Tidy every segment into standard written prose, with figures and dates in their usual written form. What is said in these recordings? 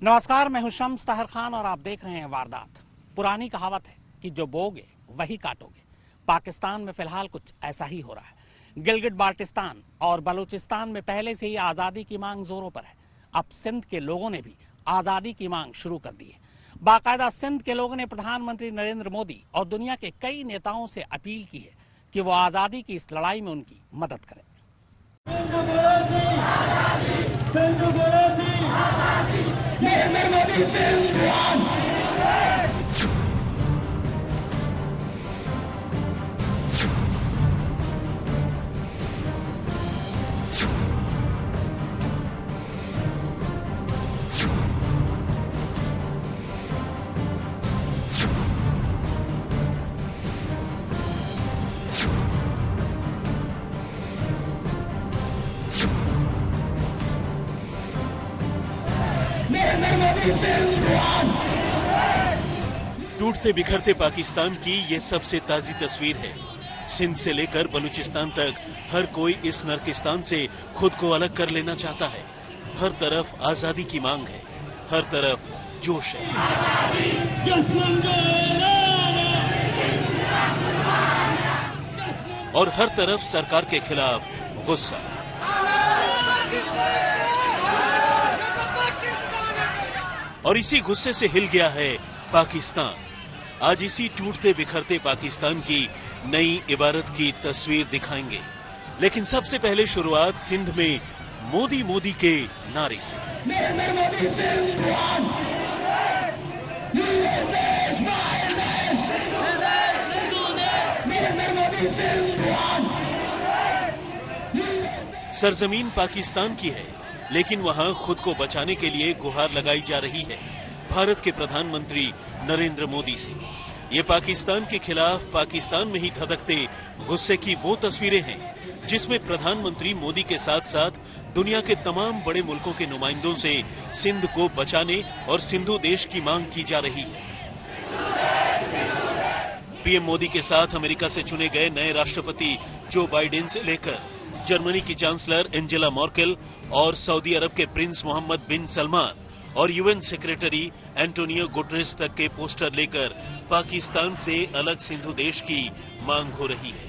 नमस्कार, मैं हूं शम्स ताहिर खान और आप देख रहे हैं वारदात। पुरानी कहावत है कि जो बोगे वही काटोगे। पाकिस्तान में फिलहाल कुछ ऐसा ही हो रहा है। गिलगिट बाल्टिस्तान और बलूचिस्तान में पहले से ही आजादी की मांग जोरों पर है। अब सिंध के लोगों ने भी आजादी की मांग शुरू कर दी है। बाकायदा सिंध के लोगों ने प्रधानमंत्री नरेंद्र मोदी और दुनिया के कई नेताओं से अपील की है कि वो आजादी की इस लड़ाई में उनकी मदद करें। नरेंद्र मोदी जिंदाबाद। नरेंद्र मोदी जिंदाबाद। टूटते बिखरते पाकिस्तान की ये सबसे ताजी तस्वीर है। सिंध से लेकर बलूचिस्तान तक हर कोई इस नर्किस्तान से खुद को अलग कर लेना चाहता है। हर तरफ आजादी की मांग है, हर तरफ जोश है और हर तरफ सरकार के खिलाफ गुस्सा। और इसी गुस्से से हिल गया है पाकिस्तान। आज इसी टूटते बिखरते पाकिस्तान की नई इबारत की तस्वीर दिखाएंगे, लेकिन सबसे पहले शुरुआत सिंध में मोदी मोदी के नारे से। नरेंद्र मोदी जिंदाबाद। नरेंद्र मोदी जिंदाबाद। सरजमीन पाकिस्तान की है, लेकिन वहां खुद को बचाने के लिए गुहार लगाई जा रही है भारत के प्रधानमंत्री नरेंद्र मोदी से। ये पाकिस्तान के खिलाफ पाकिस्तान में ही धधकते गुस्से की वो तस्वीरें हैं जिसमें प्रधानमंत्री मोदी के साथ साथ दुनिया के तमाम बड़े मुल्कों के नुमाइंदों से सिंध को बचाने और सिंधु देश की मांग की जा रही है। पीएम मोदी के साथ अमेरिका से चुने गए नए राष्ट्रपति जो बाइडेन से लेकर जर्मनी की चांसलर एंजेला मर्केल और सऊदी अरब के प्रिंस मोहम्मद बिन सलमान और यूएन सेक्रेटरी एंटोनियो गुटरेस तक के पोस्टर लेकर पाकिस्तान से अलग सिंधु देश की मांग हो रही है।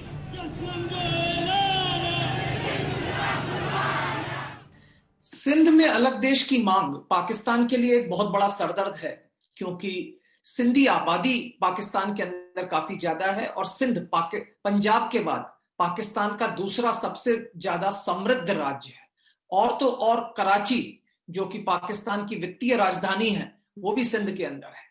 सिंध में अलग देश की मांग पाकिस्तान के लिए एक बहुत बड़ा सरदर्द है, क्योंकि सिंधी आबादी पाकिस्तान के अंदर काफी ज्यादा है और सिंध पंजाब के बाद पाकिस्तान का दूसरा सबसे ज्यादा समृद्ध राज्य है। और तो और कराची, जो कि पाकिस्तान की वित्तीय राजधानी है, वो भी सिंध के अंदर है।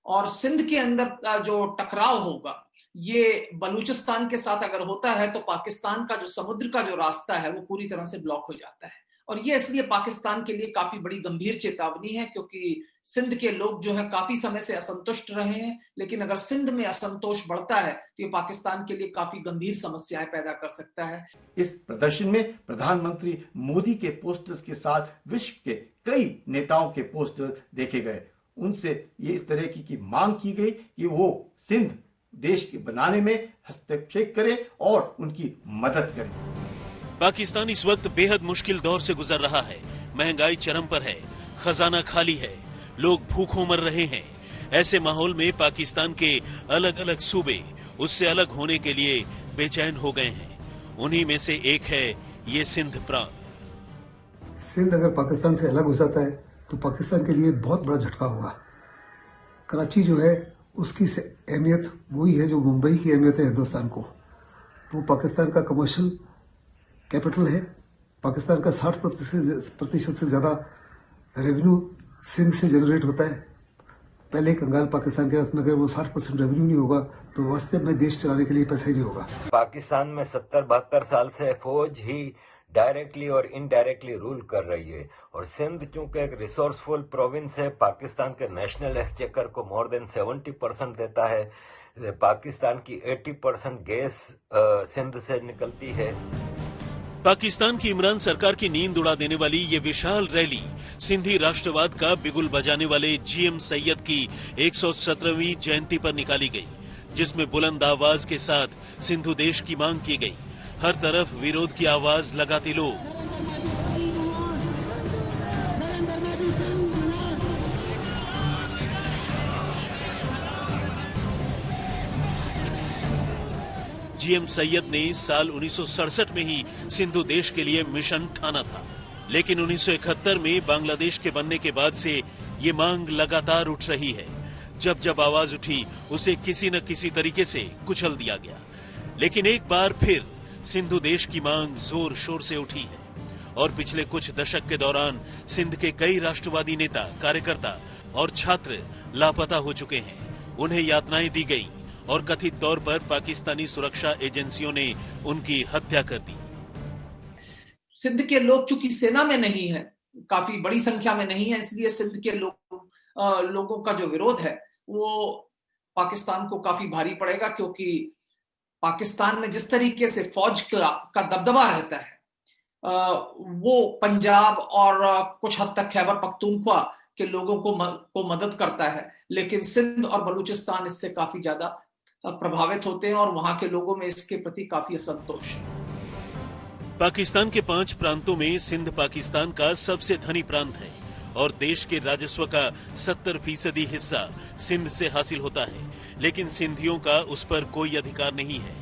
और सिंध के अंदर का जो टकराव होगा, ये बलूचिस्तान के साथ अगर होता है तो पाकिस्तान का जो समुद्र का जो रास्ता है वो पूरी तरह से ब्लॉक हो जाता है। और ये इसलिए पाकिस्तान के लिए काफी बड़ी गंभीर चेतावनी है, क्योंकि सिंध के लोग जो है काफी समय से असंतुष्ट रहे हैं, लेकिन अगर सिंध में असंतोष बढ़ता है तो ये पाकिस्तान के लिए काफी गंभीर समस्याएं पैदा कर सकता है। इस प्रदर्शन में प्रधानमंत्री मोदी के पोस्टर्स के साथ विश्व के कई नेताओं के पोस्टर देखे गए। उनसे ये इस तरह की मांग की गई कि वो सिंध देश के बनाने में हस्तक्षेप करें और उनकी मदद करें। पाकिस्तान इस वक्त बेहद मुश्किल दौर से गुजर रहा है। महंगाई चरम पर है, खजाना खाली है, लोग भूखों मर रहे हैं। ऐसे माहौल में पाकिस्तान के अलग अलग सूबे उससे अलग होने के लिए बेचैन हो गए हैं। उन्हीं में से एक है ये सिंध प्रांत। सिंध अगर पाकिस्तान से अलग हो जाता है तो पाकिस्तान के लिए बहुत बड़ा झटका होगा। कराची जो है उसकी अहमियत वही है जो मुंबई की अहमियत है हिंदुस्तान को। वो पाकिस्तान का कमर्शियल कैपिटल है। पाकिस्तान का 60% से ज्यादा रेवेन्यू सिंध से जनरेट होता है। पहले कंगाल पाकिस्तान के उसमें अगर वो 60% रेवेन्यू नहीं होगा तो वास्तव में देश चलाने के लिए पैसे नहीं होगा। पाकिस्तान में 70-72 साल से फौज ही डायरेक्टली और इनडायरेक्टली रूल कर रही है और सिंध चूंकि एक रिसोर्सफुल प्रोविंस है, पाकिस्तान के नेशनल एक्सचेकर को मोर देन 70% देता है। पाकिस्तान की 80% गैस सिंध से निकलती है। पाकिस्तान की इमरान सरकार की नींद उड़ा देने वाली ये विशाल रैली सिंधी राष्ट्रवाद का बिगुल बजाने वाले जीएम सैयद की 117वीं जयंती पर निकाली गई, जिसमें बुलंद आवाज के साथ सिंधु देश की मांग की गई। हर तरफ विरोध की आवाज लगाते लोग। जीएम सैयद ने साल 1967 में ही सिंधु देश के लिए मिशन ठाना था, लेकिन 1971 में बांग्लादेश के बनने के बाद से ये मांग लगातार उठ रही है। जब जब आवाज उठी उसे किसी न किसी तरीके से कुचल दिया गया, लेकिन एक बार फिर सिंधु देश की मांग जोर शोर से उठी है और पिछले कुछ दशक के दौरान सिंध के कई राष्ट्रवादी नेता, कार्यकर्ता और छात्र लापता हो चुके हैं। उन्हें यातनाएं दी गई और कथित तौर पर पाकिस्तानी सुरक्षा एजेंसियों ने उनकी हत्या कर दी। सिंध के लोग चूंकि सेना में नहीं है, काफी बड़ी संख्या में नहीं है, इसलिए सिंध के लोगों का जो विरोध है वो पाकिस्तान को काफी भारी पड़ेगा, क्योंकि पाकिस्तान में जिस तरीके से फौज का दबदबा रहता है वो पंजाब और कुछ हद तक खैबर पख्तूनख्वा के लोगों को मदद करता है, लेकिन सिंध और बलूचिस्तान इससे काफी ज्यादा प्रभावित होते हैं और वहां के लोगों में इसके प्रति काफी असंतोष है। पाकिस्तान के 5 प्रांतों में सिंध पाकिस्तान का सबसे धनी प्रांत है और देश के राजस्व का 70% हिस्सा सिंध से हासिल होता है, लेकिन सिंधियों का उस पर कोई अधिकार नहीं है।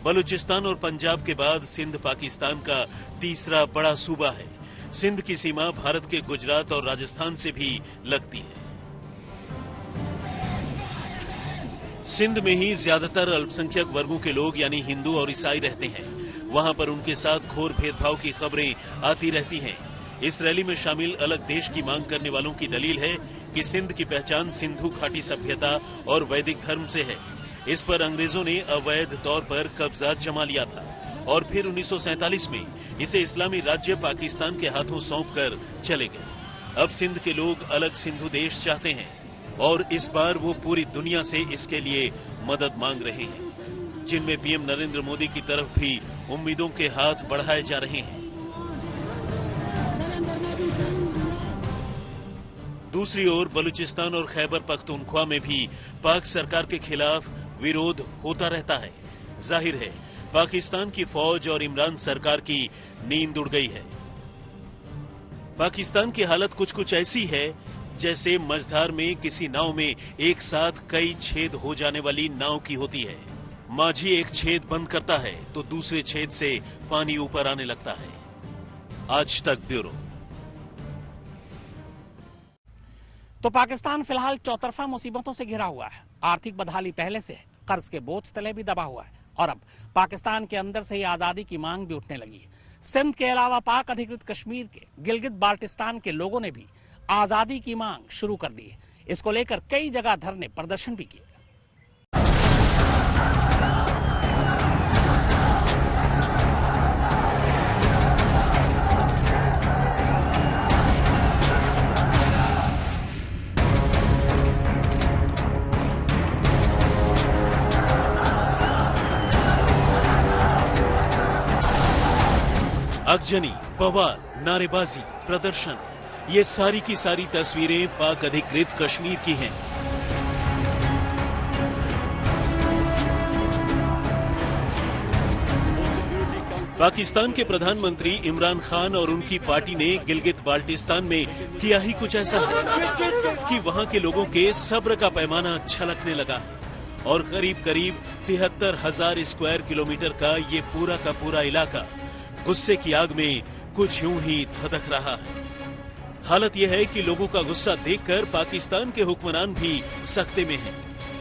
बलूचिस्तान और पंजाब के बाद सिंध पाकिस्तान का तीसरा बड़ा सूबा है। सिंध की सीमा भारत के गुजरात और राजस्थान से भी लगती है। सिंध में ही ज्यादातर अल्पसंख्यक वर्गों के लोग यानी हिंदू और ईसाई रहते हैं। वहां पर उनके साथ घोर भेदभाव की खबरें आती रहती हैं। इस रैली में शामिल अलग देश की मांग करने वालों की दलील है कि सिंध की पहचान सिंधु घाटी सभ्यता और वैदिक धर्म से है। इस पर अंग्रेजों ने अवैध तौर पर कब्जा जमा लिया था और फिर 1947 में इसे इस्लामी राज्य पाकिस्तान के हाथों सौंपकर चले गए। अब सिंध के लोग अलग सिंधु देश चाहते हैं और इस बार वो पूरी दुनिया से इसके लिए मदद मांग रहे हैं, जिनमें पीएम नरेंद्र मोदी की तरफ भी उम्मीदों के हाथ बढ़ाए जा रहे हैं। दूसरी ओर बलूचिस्तान और खैबर पख्तूनख्वा में भी पाक सरकार के खिलाफ विरोध होता रहता है। जाहिर है पाकिस्तान की फौज और इमरान सरकार की नींद उड़ गई है। पाकिस्तान की हालत कुछ ऐसी है जैसे मझधार में किसी नाव में एक साथ कई छेद हो जाने वाली नाव की होती है। माझी एक छेद बंद करता है तो दूसरे छेद से पानी ऊपर आने लगता है। आज तक ब्यूरो। तो पाकिस्तान फिलहाल चौतरफा मुसीबतों से घिरा हुआ है। आर्थिक बदहाली पहले से है, कर्ज के बोझ तले भी दबा हुआ है और अब पाकिस्तान के अंदर से ही आजादी की मांग भी उठने लगी है। सिंध के अलावा पाक अधिकृत कश्मीर के गिलगित बाल्टिस्तान के लोगों ने भी आजादी की मांग शुरू कर दी है। इसको लेकर कई जगह धरने प्रदर्शन भी किए। आगजनी, बवाल, नारेबाजी, प्रदर्शन, ये सारी की सारी तस्वीरें पाक अधिकृत कश्मीर की हैं। पाकिस्तान के प्रधानमंत्री इमरान खान और उनकी पार्टी ने गिलगित बाल्टिस्तान में किया ही कुछ ऐसा है कि वहां के लोगों के सब्र का पैमाना छलकने लगा और करीब करीब 73,000 स्क्वायर किलोमीटर का ये पूरा का पूरा इलाका गुस्से की आग में कुछ यूं ही धधक रहा है। हालत यह है कि लोगों का गुस्सा देखकर पाकिस्तान के हुक्मरान भी सख्ते में हैं।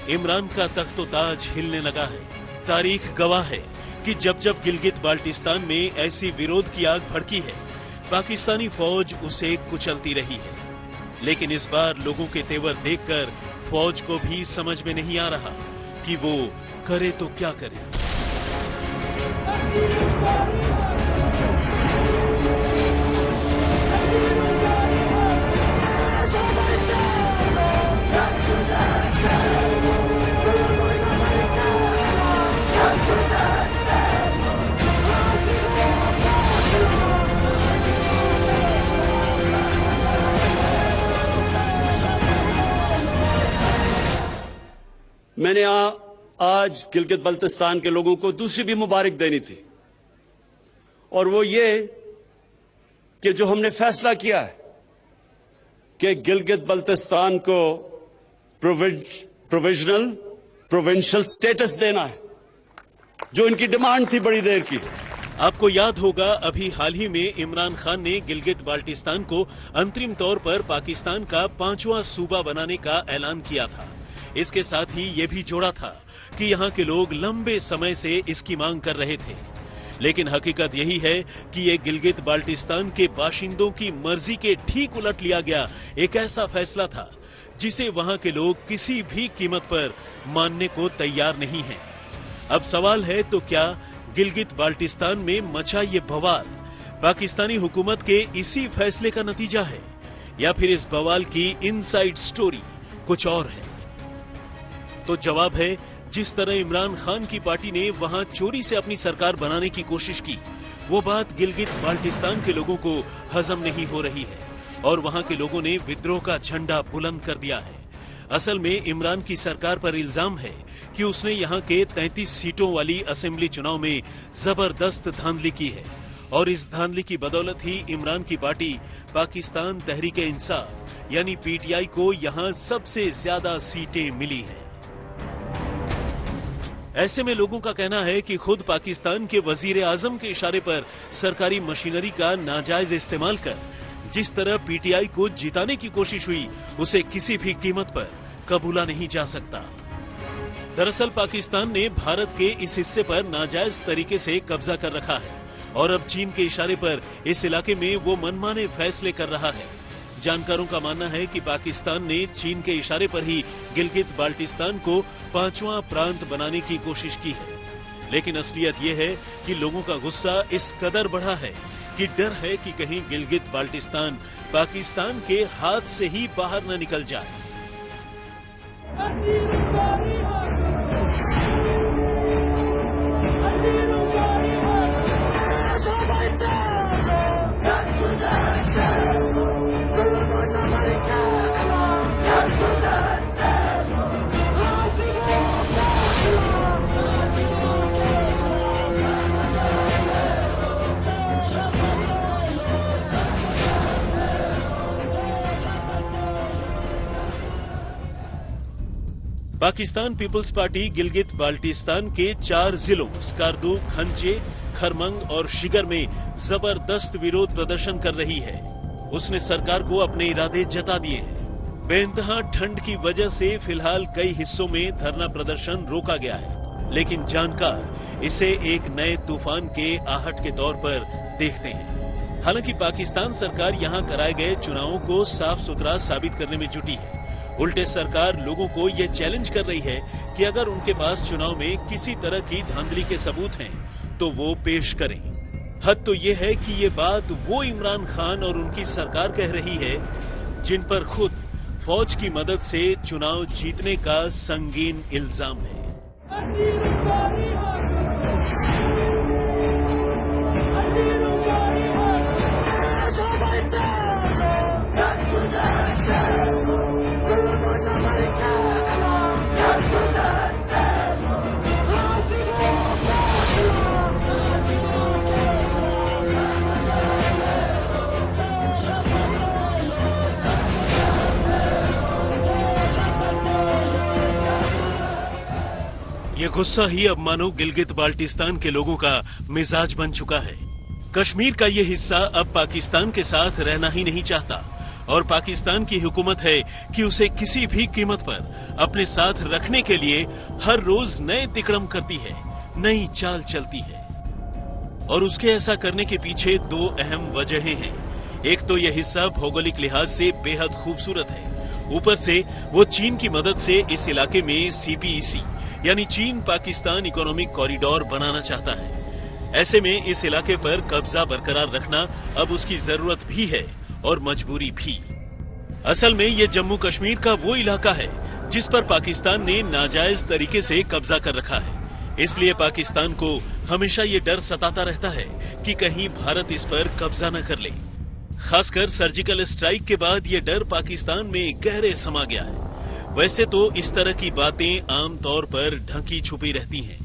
इमरान का तख्तो-ताज हिलने लगा है। तारीख गवाह है कि जब जब गिलगित बाल्टिस्तान में ऐसी विरोध की आग भड़की है, पाकिस्तानी फौज उसे कुचलती रही है। लेकिन इस बार लोगों के तेवर देखकर फौज को भी समझ में नहीं आ रहा कि वो करे तो क्या करे। मैंने आज गिलगित बल्तिस्तान के लोगों को दूसरी भी मुबारक देनी थी, और वो ये कि जो हमने फैसला किया है कि गिलगित बल्तिस्तान को प्रोविंशियल स्टेटस देना है, जो इनकी डिमांड थी बड़ी देर की। आपको याद होगा अभी हाल ही में इमरान खान ने गिलगित बाल्टिस्तान को अंतरिम तौर पर पाकिस्तान का 5वां सूबा बनाने का ऐलान किया था। इसके साथ ही ये भी जोड़ा था कि यहाँ के लोग लंबे समय से इसकी मांग कर रहे थे। लेकिन हकीकत यही है कि ये गिलगित बाल्टिस्तान के बाशिंदों की मर्जी के ठीक उलट लिया गया एक ऐसा फैसला था जिसे वहाँ के लोग किसी भी कीमत पर मानने को तैयार नहीं हैं। अब सवाल है तो क्या गिलगित बाल्टिस्तान में मचा ये बवाल पाकिस्तानी हुकूमत के इसी फैसले का नतीजा है या फिर इस बवाल की इनसाइड स्टोरी कुछ और है? तो जवाब है, जिस तरह इमरान खान की पार्टी ने वहां चोरी से अपनी सरकार बनाने की कोशिश की, वो बात गिलगित बाल्टिस्तान के लोगों को हजम नहीं हो रही है और वहां के लोगों ने विद्रोह का झंडा बुलंद कर दिया है। असल में इमरान की सरकार पर इल्जाम है कि उसने यहां के 33 सीटों वाली असेंबली चुनाव में जबरदस्त धांधली की है और इस धांधली की बदौलत ही इमरान की पार्टी पाकिस्तान तहरीक-ए-इंसाफ यानी पीटीआई को यहां सबसे ज्यादा सीटें मिली हैं। ऐसे में लोगों का कहना है कि खुद पाकिस्तान के वजीर आजम के इशारे पर सरकारी मशीनरी का नाजायज इस्तेमाल कर जिस तरह पीटीआई को जिताने की कोशिश हुई, उसे किसी भी कीमत पर कबूला नहीं जा सकता। दरअसल पाकिस्तान ने भारत के इस हिस्से पर नाजायज तरीके से कब्जा कर रखा है और अब चीन के इशारे पर इस इलाके में वो मनमाने फैसले कर रहा है। जानकारों का मानना है कि पाकिस्तान ने चीन के इशारे पर ही गिलगित बाल्टिस्तान को 5वां प्रांत बनाने की कोशिश की है। लेकिन असलियत ये है कि लोगों का गुस्सा इस कदर बढ़ा है कि डर है कि कहीं गिलगित बाल्टिस्तान पाकिस्तान के हाथ से ही बाहर न निकल जाए। पाकिस्तान पीपल्स पार्टी गिलगित बाल्टिस्तान के 4 जिलों स्कार्दू, खंचे, खरमंग और शिगर में जबरदस्त विरोध प्रदर्शन कर रही है। उसने सरकार को अपने इरादे जता दिए हैं। बेइंतहा ठंड की वजह से फिलहाल कई हिस्सों में धरना प्रदर्शन रोका गया है, लेकिन जानकार इसे एक नए तूफान के आहट के तौर पर देखते हैं। हालांकि पाकिस्तान सरकार यहां कराए गए चुनावों को साफ सुथरा साबित करने में जुटी है। उल्टे सरकार लोगों को ये चैलेंज कर रही है कि अगर उनके पास चुनाव में किसी तरह की धांधली के सबूत हैं, तो वो पेश करें। हद तो ये है कि ये बात वो इमरान खान और उनकी सरकार कह रही है जिन पर खुद फौज की मदद से चुनाव जीतने का संगीन इल्जाम है। ये गुस्सा ही अब मानो गिलगित बाल्टिस्तान के लोगों का मिजाज बन चुका है। कश्मीर का ये हिस्सा अब पाकिस्तान के साथ रहना ही नहीं चाहता और पाकिस्तान की हुकूमत है कि उसे किसी भी कीमत पर अपने साथ रखने के लिए हर रोज नए तिकड़म करती है, नई चाल चलती है। और उसके ऐसा करने के पीछे 2 अहम वजहें हैं। एक तो यह हिस्सा भौगोलिक लिहाज से बेहद खूबसूरत है, ऊपर से वो चीन की मदद से इस इलाके में CPEC यानी चीन पाकिस्तान इकोनॉमिक कॉरिडोर बनाना चाहता है। ऐसे में इस इलाके पर कब्जा बरकरार रखना अब उसकी जरूरत भी है और मजबूरी भी। असल में ये जम्मू कश्मीर का वो इलाका है जिस पर पाकिस्तान ने नाजायज तरीके से कब्जा कर रखा है। इसलिए पाकिस्तान को हमेशा ये डर सताता रहता है कि कहीं भारत इस पर कब्जा न कर ले। खासकर सर्जिकल स्ट्राइक के बाद ये डर पाकिस्तान में गहरे समा गया है। वैसे तो इस तरह की बातें आम तौर पर ढकी छुपी रहती हैं,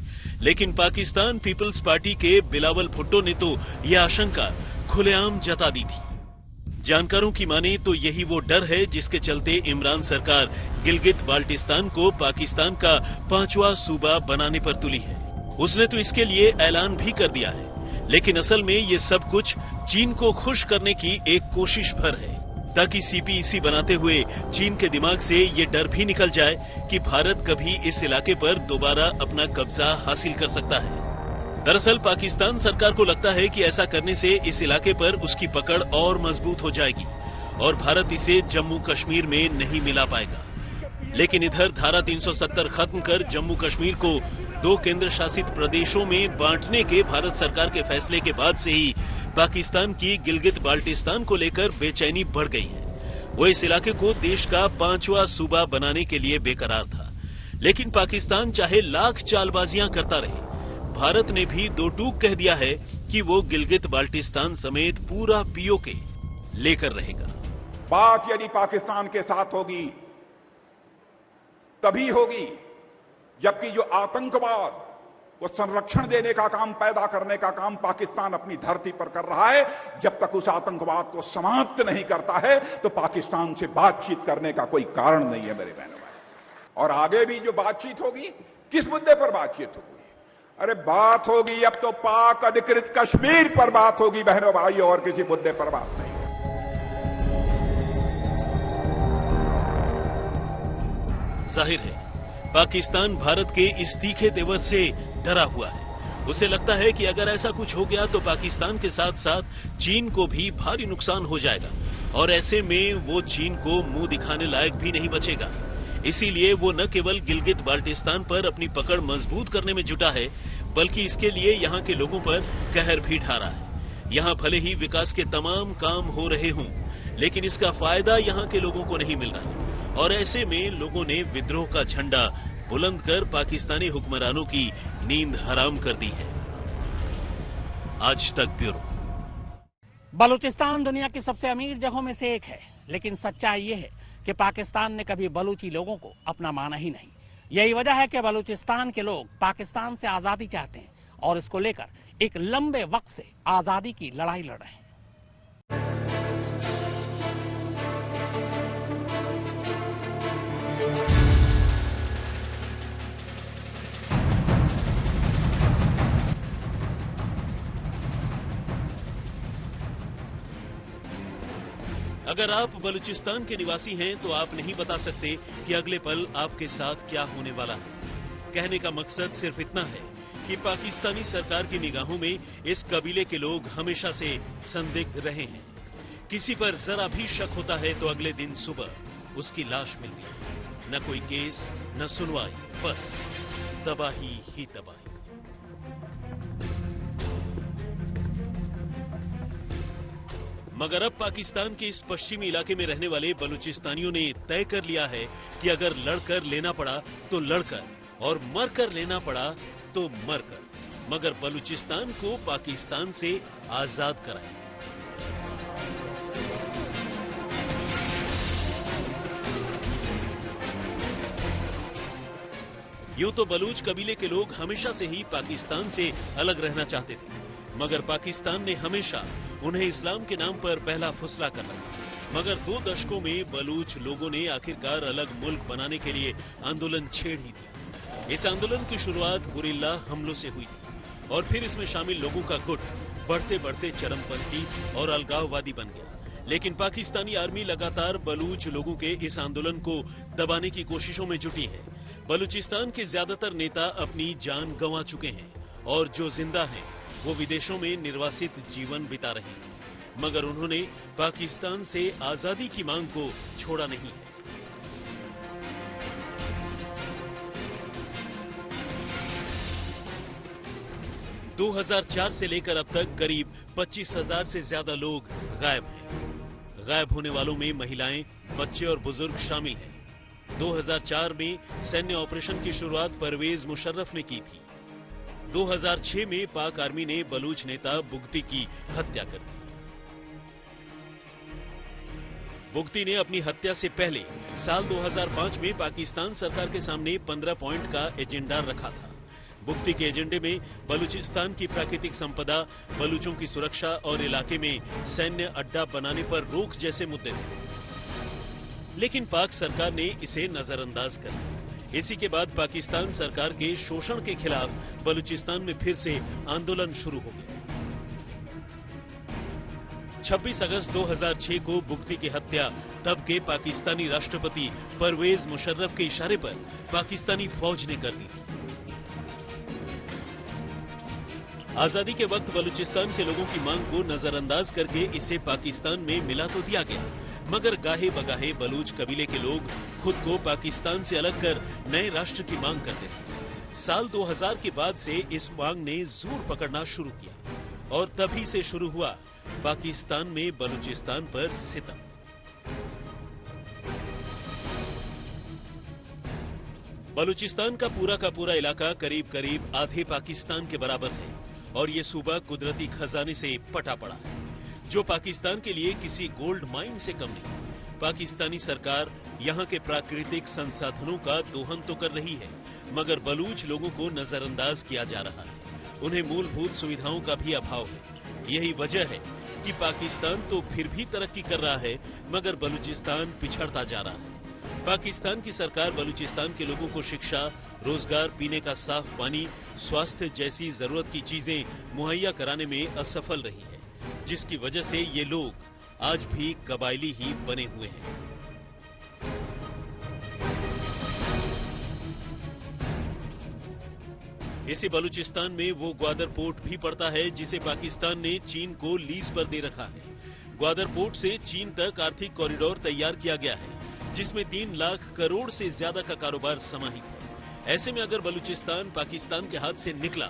लेकिन पाकिस्तान पीपल्स पार्टी के बिलावल भुट्टो ने तो यह आशंका खुलेआम जता दी थी। जानकारों की माने तो यही वो डर है जिसके चलते इमरान सरकार गिलगित बाल्टिस्तान को पाकिस्तान का 5वां सूबा बनाने पर तुली है। उसने तो इसके लिए ऐलान भी कर दिया है, लेकिन असल में ये सब कुछ चीन को खुश करने की एक कोशिश भर है, ताकि सीपीईसी बनाते हुए चीन के दिमाग से ये डर भी निकल जाए कि भारत कभी इस इलाके पर दोबारा अपना कब्जा हासिल कर सकता है। दरअसल पाकिस्तान सरकार को लगता है कि ऐसा करने से इस इलाके पर उसकी पकड़ और मजबूत हो जाएगी और भारत इसे जम्मू कश्मीर में नहीं मिला पाएगा। लेकिन इधर धारा 370 खत्म कर जम्मू कश्मीर को 2 केंद्र शासित प्रदेशों में बांटने के भारत सरकार के फैसले के बाद से ही पाकिस्तान की गिलगित बाल्टिस्तान को लेकर बेचैनी बढ़ गई है। वो इस इलाके को देश का 5वां सूबा बनाने के लिए बेकरार था, लेकिन पाकिस्तान चाहे लाख चालबाजियां करता रहे, भारत ने भी 2 टूक कह दिया है कि वो गिलगित बाल्टिस्तान समेत पूरा पीओके लेकर रहेगा। बात यदि पाकिस्तान के साथ होगी तभी होगी जबकि जो आतंकवाद वो संरक्षण देने का काम, पैदा करने का काम पाकिस्तान अपनी धरती पर कर रहा है, जब तक उस आतंकवाद को समाप्त नहीं करता है तो पाकिस्तान से बातचीत करने का कोई कारण नहीं है मेरे बहनों भाई। और आगे भी जो बातचीत होगी, किस मुद्दे पर बातचीत होगी? अरे बात होगी अब तो पाक अधिकृत कश्मीर पर बात होगी बहनों भाई, और किसी मुद्दे पर बात नहीं। जाहिर है पाकिस्तान भारत के इस तीखे तेवर से डरा हुआ है। उसे लगता है कि अगर ऐसा कुछ हो गया तो पाकिस्तान के साथ साथ चीन को भी भारी नुकसान हो जाएगा और ऐसे में वो चीन को मुंह दिखाने लायक भी नहीं बचेगा। इसीलिए वो न केवल गिलगित बाल्टिस्तान पर अपनी पकड़ मजबूत करने में जुटा है, बल्कि इसके लिए यहाँ के लोगों पर कहर भी ढा रहा है। यहाँ भले ही विकास के तमाम काम हो रहे हों, लेकिन इसका फायदा यहाँ के लोगों को नहीं मिल रहा और ऐसे में लोगों ने विद्रोह का झंडा बुलंद कर पाकिस्तानी हुक्मरानों की नींद हराम कर दी है। आज तक ब्यूरो। बलूचिस्तान दुनिया की सबसे अमीर जगहों में से एक है, लेकिन सच्चाई ये है कि पाकिस्तान ने कभी बलूची लोगों को अपना माना ही नहीं। यही वजह है कि बलूचिस्तान के लोग पाकिस्तान से आजादी चाहते हैं और इसको लेकर एक लंबे वक्त से आजादी की लड़ाई लड़ रहे हैं। अगर आप बलूचिस्तान के निवासी हैं तो आप नहीं बता सकते कि अगले पल आपके साथ क्या होने वाला है। कहने का मकसद सिर्फ इतना है कि पाकिस्तानी सरकार की निगाहों में इस कबीले के लोग हमेशा से संदिग्ध रहे हैं। किसी पर जरा भी शक होता है तो अगले दिन सुबह उसकी लाश मिलती है। न कोई केस, न सुनवाई, बस तबाही ही तबाही। मगर अब पाकिस्तान के इस पश्चिमी इलाके में रहने वाले बलूचिस्तानियों ने तय कर लिया है कि अगर लड़कर लेना पड़ा तो लड़कर और मरकर लेना पड़ा तो मरकर, मगर बलूचिस्तान को पाकिस्तान से आजाद कराएं। यूं तो बलूच कबीले के लोग हमेशा से ही पाकिस्तान से अलग रहना चाहते थे, मगर पाकिस्तान ने हमेशा उन्हें इस्लाम के नाम पर पहला फुसला कर रखा। मगर 2 दशकों में बलूच लोगों ने आखिरकार अलग मुल्क बनाने के लिए आंदोलन छेड़ ही दिया। इस आंदोलन की शुरुआत गुरिल्ला हमलों से हुई थी और फिर इसमें शामिल लोगों का गुट बढ़ते बढ़ते चरमपंथी और अलगाववादी बन गया। लेकिन पाकिस्तानी आर्मी लगातार बलूच लोगों के इस आंदोलन को दबाने की कोशिशों में जुटी है। बलूचिस्तान के ज्यादातर नेता अपनी जान गंवा चुके हैं और जो जिंदा हैं वो विदेशों में निर्वासित जीवन बिता रहे हैं, मगर उन्होंने पाकिस्तान से आजादी की मांग को छोड़ा नहीं है। – 2004 से लेकर अब तक करीब 25,000 से ज्यादा लोग गायब हैं। गायब होने वालों में महिलाएं, बच्चे और बुजुर्ग शामिल हैं। 2004 में सैन्य ऑपरेशन की शुरुआत परवेज मुशर्रफ ने की थी। 2006 में पाक आर्मी ने बलूच नेता बुगती की हत्या कर दी। बुगती ने अपनी हत्या से पहले साल 2005 में पाकिस्तान सरकार के सामने 15 पॉइंट का एजेंडा रखा था। बुगती के एजेंडे में बलूचिस्तान की प्राकृतिक संपदा, बलूचों की सुरक्षा और इलाके में सैन्य अड्डा बनाने पर रोक जैसे मुद्दे थे, लेकिन पाक सरकार ने इसे नजरअंदाज कर दिया। इसी के बाद पाकिस्तान सरकार के शोषण के खिलाफ बलूचिस्तान में फिर से आंदोलन शुरू हो गया। 26 अगस्त 2006 को बुगटी की हत्या तब के पाकिस्तानी राष्ट्रपति परवेज मुशर्रफ के इशारे पर पाकिस्तानी फौज ने कर दी थी। आजादी के वक्त बलूचिस्तान के लोगों की मांग को नजरअंदाज करके इसे पाकिस्तान में मिला तो दिया गया, मगर गाहे बगाहे बलूच कबीले के लोग खुद को पाकिस्तान से अलग कर नए राष्ट्र की मांग करते थे। साल 2000 के बाद से इस मांग ने जोर पकड़ना शुरू किया और तभी से शुरू हुआ पाकिस्तान में बलूचिस्तान पर सितम। बलूचिस्तान का पूरा इलाका करीब करीब आधे पाकिस्तान के बराबर है और ये सूबा कुदरती खजाने से पटा पड़ा है, जो पाकिस्तान के लिए किसी गोल्ड माइन से कम नहीं। पाकिस्तानी सरकार यहाँ के प्राकृतिक संसाधनों का दोहन तो कर रही है, मगर बलूच लोगों को नजरअंदाज किया जा रहा है। उन्हें मूलभूत सुविधाओं का भी अभाव है। यही वजह है कि पाकिस्तान तो फिर भी तरक्की कर रहा है, मगर बलूचिस्तान पिछड़ता जा रहा है। पाकिस्तान की सरकार बलूचिस्तान के लोगों को शिक्षा, रोजगार, पीने का साफ पानी, स्वास्थ्य जैसी जरूरत की चीजें मुहैया कराने में असफल रही है, जिसकी वजह से ये लोग आज भी कबायली ही बने हुए हैं। इसी बलूचिस्तान में वो ग्वादर पोर्ट भी पड़ता है, जिसे पाकिस्तान ने चीन को लीज पर दे रखा है। ग्वादर पोर्ट से चीन तक आर्थिक कॉरिडोर तैयार किया गया है, जिसमें 3 लाख करोड़ से ज्यादा का कारोबार समाहित है। ऐसे में अगर बलूचिस्तान पाकिस्तान के हाथ से निकला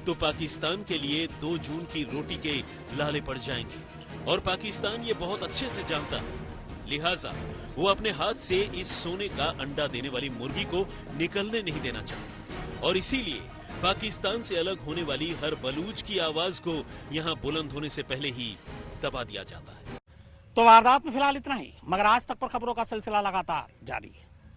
तो पाकिस्तान के लिए 2 जून की रोटी के लाले पड़ जाएंगे और पाकिस्तान ये बहुत अच्छे से जानता है। लिहाजा वो अपने हाथ से इस सोने का अंडा देने वाली मुर्गी को निकलने नहीं देना चाहता और इसीलिए पाकिस्तान से अलग होने वाली हर बलूच की आवाज को यहाँ बुलंद होने से पहले ही दबा दिया जाता है। तो वारदात में फिलहाल इतना ही, मगर आज तक पर खबरों का सिलसिला लगातार जारी है।